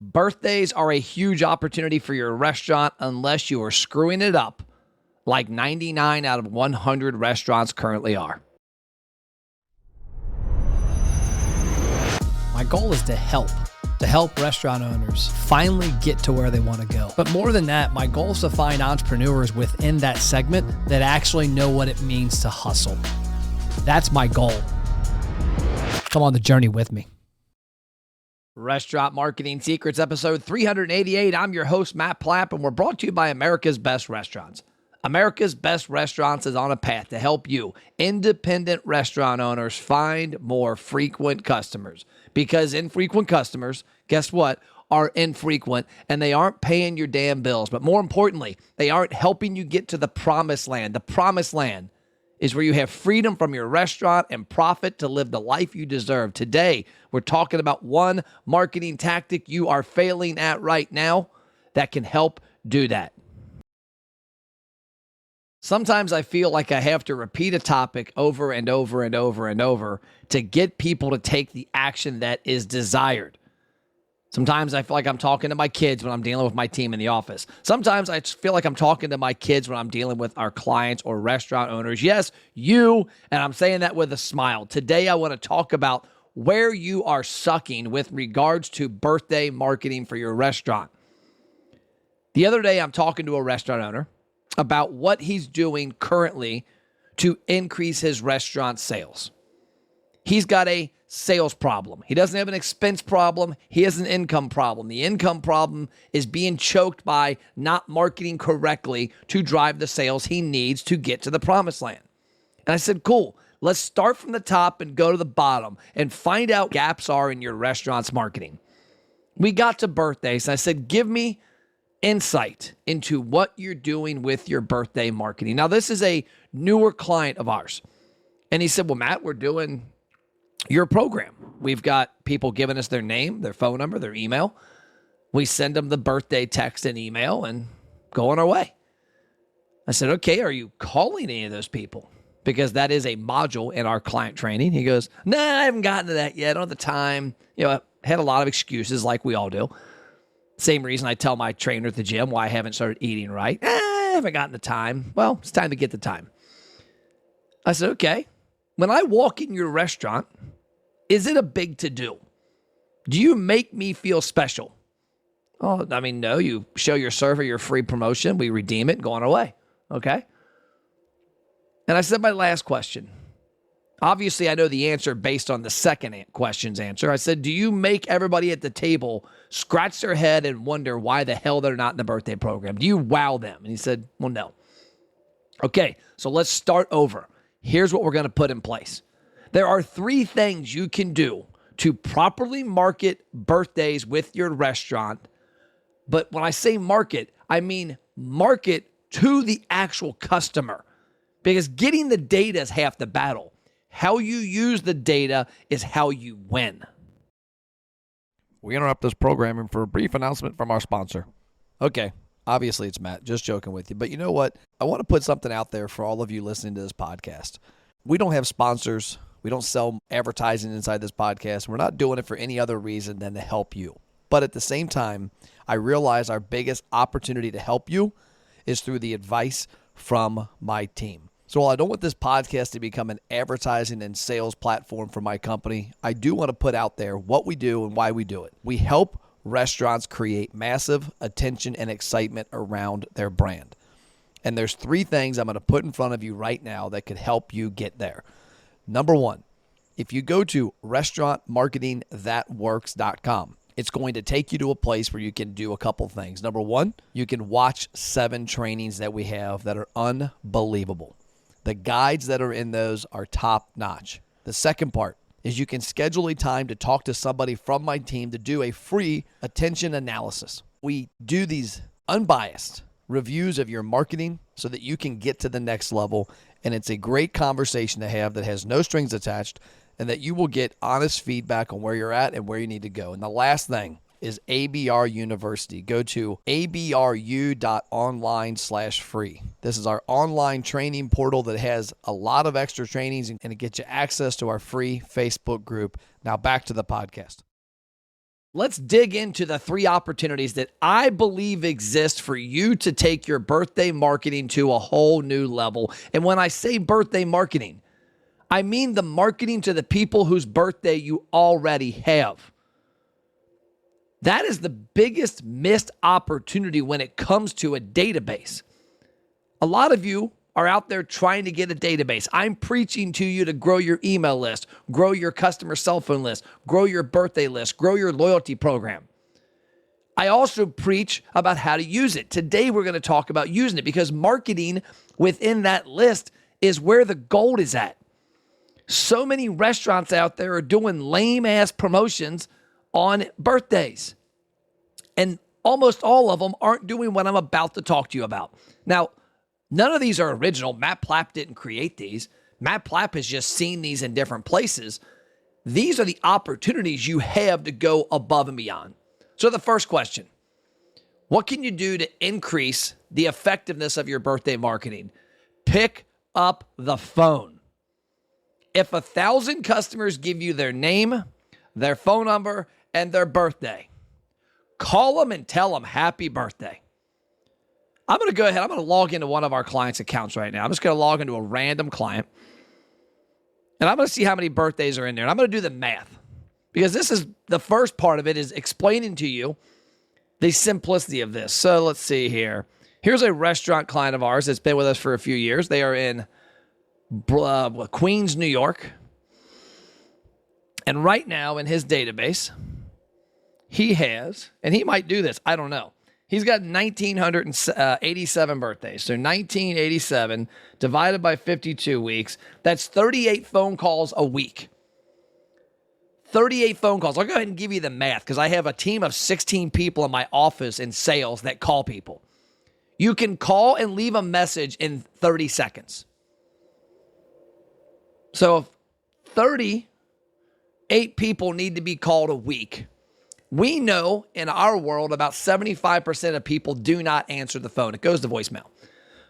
Birthdays are a huge opportunity for your restaurant unless you are screwing it up like 99 out of 100 restaurants currently are. My goal is to help restaurant owners finally get to where they want to go. But more than that, my goal is to find entrepreneurs within that segment that actually know what it means to hustle. That's my goal. Come on the journey with me. Restaurant Marketing Secrets, episode 388. I'm your host, Matt Plapp, and we're brought to you by America's Best Restaurants. America's Best Restaurants is on a path to help you, independent restaurant owners, find more frequent customers. Because infrequent customers, guess what, are infrequent, and they aren't paying your damn bills. But more importantly, they aren't helping you get to the promised land. The promised land is where you have freedom from your restaurant and profit to live the life you deserve. Today, we're talking about one marketing tactic you are failing at right now that can help do that. Sometimes I feel like I have to repeat a topic over and over and over and over to get people to take the action that is desired. Sometimes I feel like I'm talking to my kids when I'm dealing with my team in the office. Sometimes I feel like I'm talking to my kids when I'm dealing with our clients or restaurant owners. Yes, you, and I'm saying that with a smile. Today, I want to talk about where you are sucking with regards to birthday marketing for your restaurant. The other day, I'm talking to a restaurant owner about what he's doing currently to increase his restaurant sales. He's got a sales problem. He doesn't have an expense problem. He has an income problem. The income problem is being choked by not marketing correctly to drive the sales he needs to get to the promised land. And I said, cool, let's start from the top and go to the bottom and find out what gaps are in your restaurant's marketing. We got to birthdays, and I said, give me insight into what you're doing with your birthday marketing. Now, this is a newer client of ours. And he said, well, Matt, we're doing your program. We've got people giving us their name, their phone number, their email. We send them the birthday text and email and go on our way. I said, okay, are you calling any of those people? Because that is a module in our client training. He goes, nah, I haven't gotten to that yet. I don't have the time. I had a lot of excuses like we all do. Same reason I tell my trainer at the gym why I haven't started eating right. I haven't gotten the time. Well, it's time to get the time. I said, okay, when I walk in your restaurant, is it a big to-do? Do you make me feel special? Oh, I mean, no, you show your server your free promotion, we redeem it, and go on our way. Okay? And I said my last question. Obviously, I know the answer based on the second question's answer. I said, do you make everybody at the table scratch their head and wonder why the hell they're not in the birthday program? Do you wow them? And he said, well, no. Okay, so let's start over. Here's what we're going to put in place. There are 3 things you can do to properly market birthdays with your restaurant. But when I say market, I mean market to the actual customer. Because getting the data is half the battle. How you use the data is how you win. We interrupt this programming for a brief announcement from our sponsor. Okay, obviously it's Matt, just joking with you. But you know what? I want to put something out there for all of you listening to this podcast. We don't have sponsors. We don't sell advertising inside this podcast. We're not doing it for any other reason than to help you. But at the same time, I realize our biggest opportunity to help you is through the advice from my team. So while I don't want this podcast to become an advertising and sales platform for my company, I do want to put out there what we do and why we do it. We help restaurants create massive attention and excitement around their brand. And there's 3 things I'm going to put in front of you right now that could help you get there. Number 1, if you go to restaurantmarketingthatworks.com, it's going to take you to a place where you can do a couple things. Number 1, you can watch 7 trainings that we have that are unbelievable. The guides that are in those are top notch. The second part is you can schedule a time to talk to somebody from my team to do a free attention analysis. We do these unbiased reviews of your marketing so that you can get to the next level. And it's a great conversation to have that has no strings attached and that you will get honest feedback on where you're at and where you need to go. And the last thing is ABR University. Go to abru.online/free. This is our online training portal that has a lot of extra trainings and it gets you access to our free Facebook group. Now back to the podcast. Let's dig into the 3 opportunities that I believe exist for you to take your birthday marketing to a whole new level. And when I say birthday marketing, I mean the marketing to the people whose birthday you already have. That is the biggest missed opportunity when it comes to a database. A lot of you are out there trying to get a database. I'm preaching to you to grow your email list, grow your customer cell phone list, grow your birthday list, grow your loyalty program. I also preach about how to use it. Today, we're going to talk about using it because marketing within that list is where the gold is at. So many restaurants out there are doing lame-ass promotions on birthdays. And almost all of them aren't doing what I'm about to talk to you about. Now, none of these are original. Matt Plapp didn't create these. Matt Plapp has just seen these in different places. These are the opportunities you have to go above and beyond. So the first question, what can you do to increase the effectiveness of your birthday marketing? Pick up the phone. If 1,000 customers give you their name, their phone number, and their birthday, call them and tell them happy birthday. I'm going to go ahead. I'm going to log into one of our clients' accounts right now. I'm just going to log into a random client. And I'm going to see how many birthdays are in there. And I'm going to do the math. Because this is the first part of it is explaining to you the simplicity of this. So let's see here. Here's a restaurant client of ours that's been with us for a few years. They are in Queens, New York. And right now in his database, he has, and he might do this, I don't know. He's got 1,987 birthdays. So 1987 divided by 52 weeks, that's 38 phone calls a week. 38 phone calls. I'll go ahead and give you the math because I have a team of 16 people in my office in sales that call people. You can call and leave a message in 30 seconds. So if 38 people need to be called a week, we know in our world about 75% of people do not answer the phone. It goes to voicemail.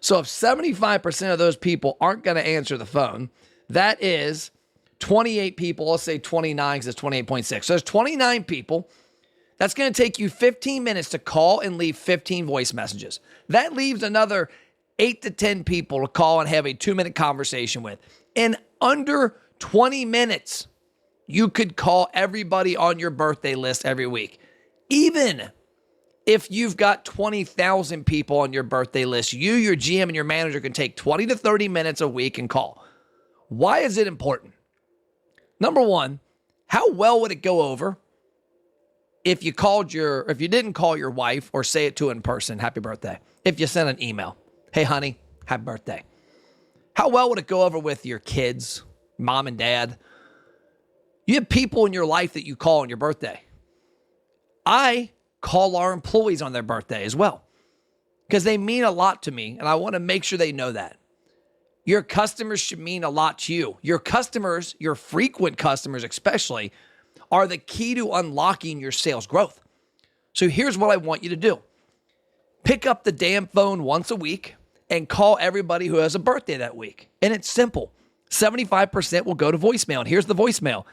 So if 75% of those people aren't going to answer the phone, that is 28 people. Let's say 29 because it's 28.6. So there's 29 people. That's going to take you 15 minutes to call and leave 15 voice messages. That leaves another 8 to 10 people to call and have a 2-minute conversation with. In under 20 minutes, you could call everybody on your birthday list every week. Even if you've got 20,000 people on your birthday list, you, your GM, and your manager can take 20 to 30 minutes a week and call. Why is it important? Number one, how well would it go over if you didn't call your wife or say it to her in person, happy birthday, if you sent an email, hey honey, happy birthday. How well would it go over with your kids, mom and dad? You have people in your life that you call on your birthday. I call our employees on their birthday as well because they mean a lot to me, and I want to make sure they know that. Your customers should mean a lot to you. Your customers, your frequent customers especially, are the key to unlocking your sales growth. So here's what I want you to do. Pick up the damn phone once a week and call everybody who has a birthday that week. And it's simple. 75% will go to voicemail. And here's the voicemail.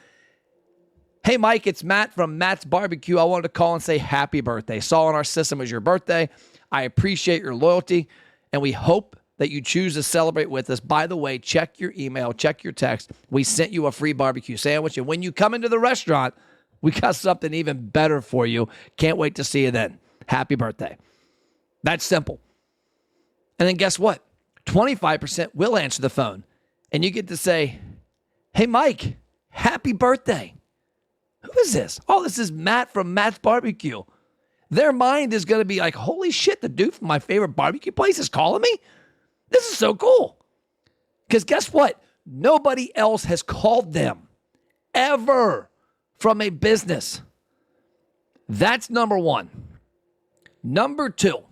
Hey, Mike, it's Matt from Matt's Barbecue. I wanted to call and say happy birthday. Saw on our system was your birthday. I appreciate your loyalty, and we hope that you choose to celebrate with us. By the way, check your email, check your text. We sent you a free barbecue sandwich, and when you come into the restaurant, we got something even better for you. Can't wait to see you then. Happy birthday. That's simple. And then guess what? 25% will answer the phone, and you get to say, hey, Mike, happy birthday. Who is this? Oh, this is Matt from Matt's Barbecue. Their mind is going to be like, holy shit, the dude from my favorite barbecue place is calling me? This is so cool. Because guess what? Nobody else has called them ever from a business. That's number one. Number two,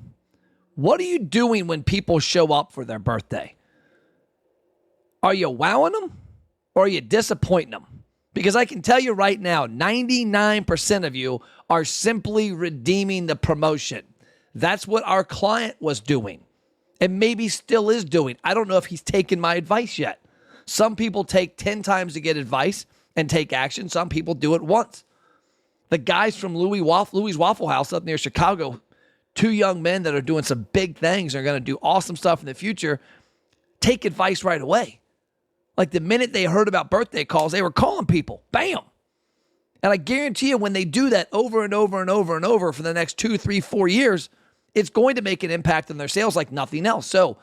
what are you doing when people show up for their birthday? Are you wowing them or are you disappointing them? Because I can tell you right now, 99% of you are simply redeeming the promotion. That's what our client was doing and maybe still is doing. I don't know if he's taken my advice yet. Some people take 10 times to get advice and take action. Some people do it once. The guys from Louis Waffle House up near Chicago, two young men that are doing some big things, are going to do awesome stuff in the future, take advice right away. Like the minute they heard about birthday calls, they were calling people. Bam. And I guarantee you when they do that over and over and over and over for the next 2, 3, 4 years, it's going to make an impact on their sales like nothing else. So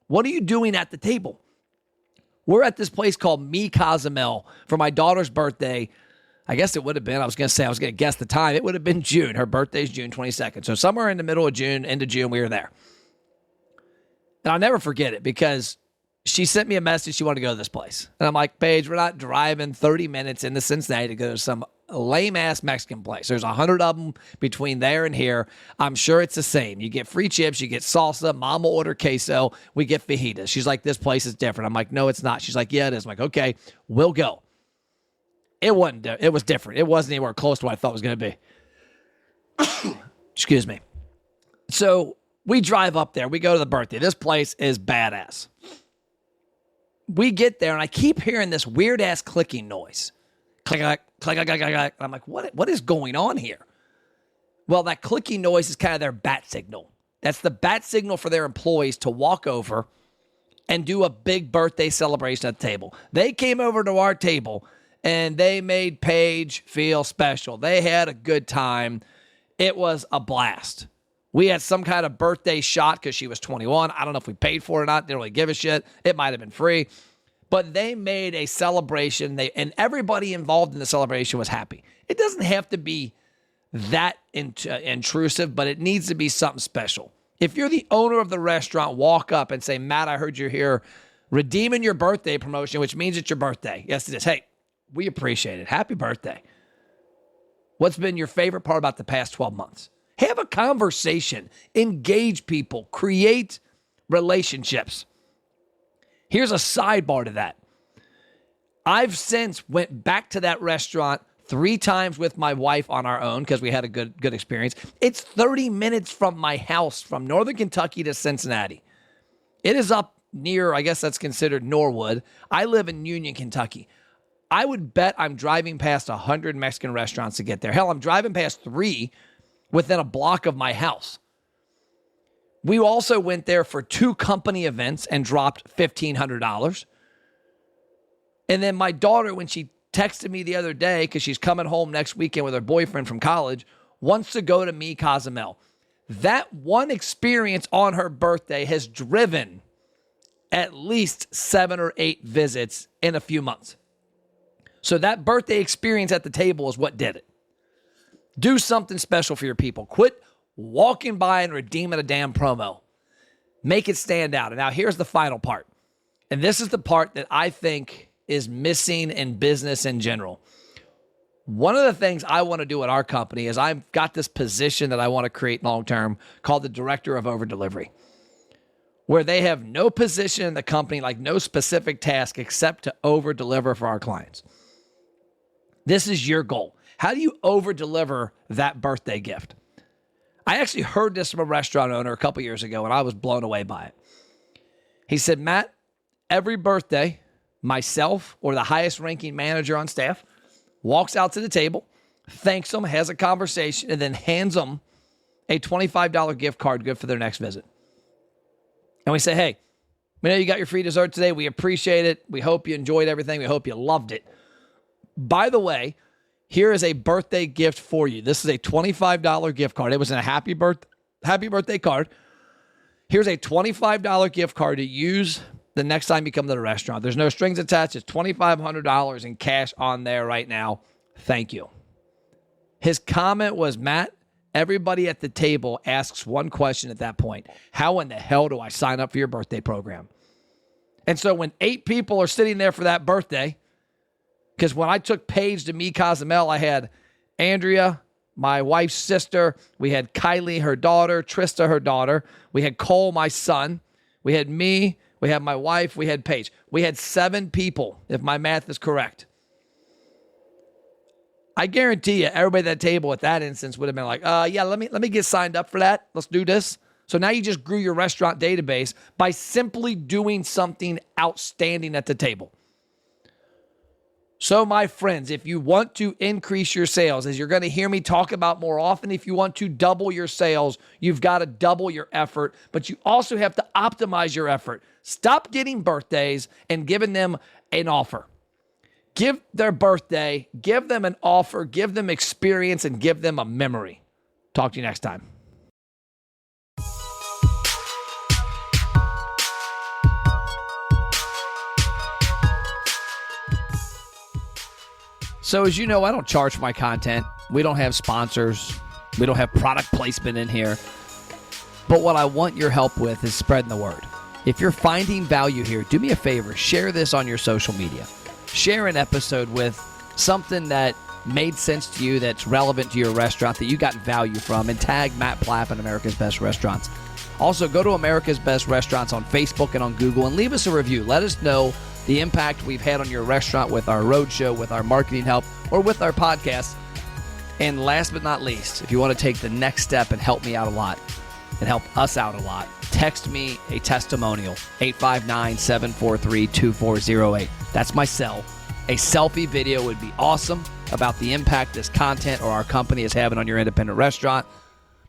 what are you doing at the table? We're at this place called Me Cozumel for my daughter's birthday. I guess it would have been, I was going to guess the time. It would have been June. Her birthday's June 22nd. So somewhere in the middle of June, end of June, we were there. And I'll never forget it because she sent me a message. She wanted to go to this place. And I'm like, Paige, we're not driving 30 minutes into Cincinnati to go to some lame-ass Mexican place. There's 100 of them between there and here. I'm sure it's the same. You get free chips. You get salsa. Mom will order queso. We get fajitas. She's like, this place is different. I'm like, no, it's not. She's like, yeah, it is. I'm like, okay, we'll go. It wasn't. It was different. It wasn't anywhere close to what I thought it was going to be. Excuse me. So we drive up there. We go to the birthday. This place is badass. We get there, and I keep hearing this weird-ass clicking noise. Click, click, click, click, click, click. I'm like, what is going on here? Well, that clicking noise is kind of their bat signal. That's the bat signal for their employees to walk over and do a big birthday celebration at the table. They came over to our table, and they made Paige feel special. They had a good time. It was a blast. We had some kind of birthday shot because she was 21. I don't know if we paid for it or not. Didn't really give a shit. It might have been free. But they made a celebration, and everybody involved in the celebration was happy. It doesn't have to be that intrusive, but it needs to be something special. If you're the owner of the restaurant, walk up and say, Matt, I heard you're here redeeming your birthday promotion, which means it's your birthday. Yes, it is. Hey, we appreciate it. Happy birthday. What's been your favorite part about the past 12 months? Have a conversation. Engage people. Create relationships. Here's a sidebar to that. I've since went back to that restaurant 3 times with my wife on our own because we had a good experience. It's 30 minutes from my house from Northern Kentucky to Cincinnati. It is up near, I guess that's considered Norwood. I live in Union, Kentucky. I would bet I'm driving past 100 Mexican restaurants to get there. Hell, I'm driving past 3 within a block of my house. We also went there for 2 company events and dropped $1,500. And then my daughter, when she texted me the other day, because she's coming home next weekend with her boyfriend from college, wants to go to Me Cozumel. That one experience on her birthday has driven at least 7 or 8 visits in a few months. So that birthday experience at the table is what did it. Do something special for your people. Quit walking by and redeeming a damn promo. Make it stand out. And now here's the final part. And this is the part that I think is missing in business in general. One of the things I want to do at our company is I've got this position that I want to create long-term called the Director of Over Delivery, where they have no position in the company, like no specific task except to over-deliver for our clients. This is your goal. How do you over-deliver that birthday gift? I actually heard this from a restaurant owner a couple years ago, and I was blown away by it. He said, Matt, every birthday, myself or the highest-ranking manager on staff walks out to the table, thanks them, has a conversation, and then hands them a $25 gift card good for their next visit. And we say, hey, we know you got your free dessert today. We appreciate it. We hope you enjoyed everything. We hope you loved it. By the way, here is a birthday gift for you. This is a $25 gift card. It was in a happy birthday card. Here's a $25 gift card to use the next time you come to the restaurant. There's no strings attached. It's $2,500 in cash on there right now. Thank you. His comment was, Matt, everybody at the table asks one question at that point. How in the hell do I sign up for your birthday program? And so when 8 people are sitting there for that birthday, because when I took Paige to Me Cozumel, I had Andrea, my wife's sister. We had Kylie, her daughter. Trista, her daughter. We had Cole, my son. We had me. We had my wife. We had Paige. We had 7 people, if my math is correct. I guarantee you, everybody at that table at that instance would have been like, yeah, let me get signed up for that. Let's do this. So now you just grew your restaurant database by simply doing something outstanding at the table. So, my friends, if you want to increase your sales, as you're going to hear me talk about more often, if you want to double your sales, you've got to double your effort, but you also have to optimize your effort. Stop getting birthdays and giving them an offer. Give their birthday, give them an offer, give them experience, and give them a memory. Talk to you next time. So as you know, I don't charge for my content. We don't have sponsors. We don't have product placement in here. But what I want your help with is spreading the word. If you're finding value here, do me a favor. Share this on your social media. Share an episode with something that made sense to you, that's relevant to your restaurant, that you got value from, and tag Matt Plapp and America's Best Restaurants. Also, go to America's Best Restaurants on Facebook and on Google and leave us a review. Let us know the impact we've had on your restaurant with our roadshow, with our marketing help, or with our podcast. And last but not least, if you want to take the next step and help me out a lot and help us out a lot, text me a testimonial, 859-743-2408. That's my cell. A selfie video would be awesome about the impact this content or our company is having on your independent restaurant.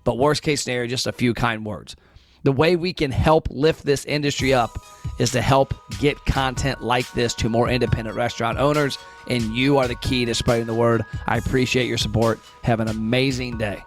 But worst case scenario, just a few kind words. The way we can help lift this industry up is to help get content like this to more independent restaurant owners, and you are the key to spreading the word. I appreciate your support. Have an amazing day.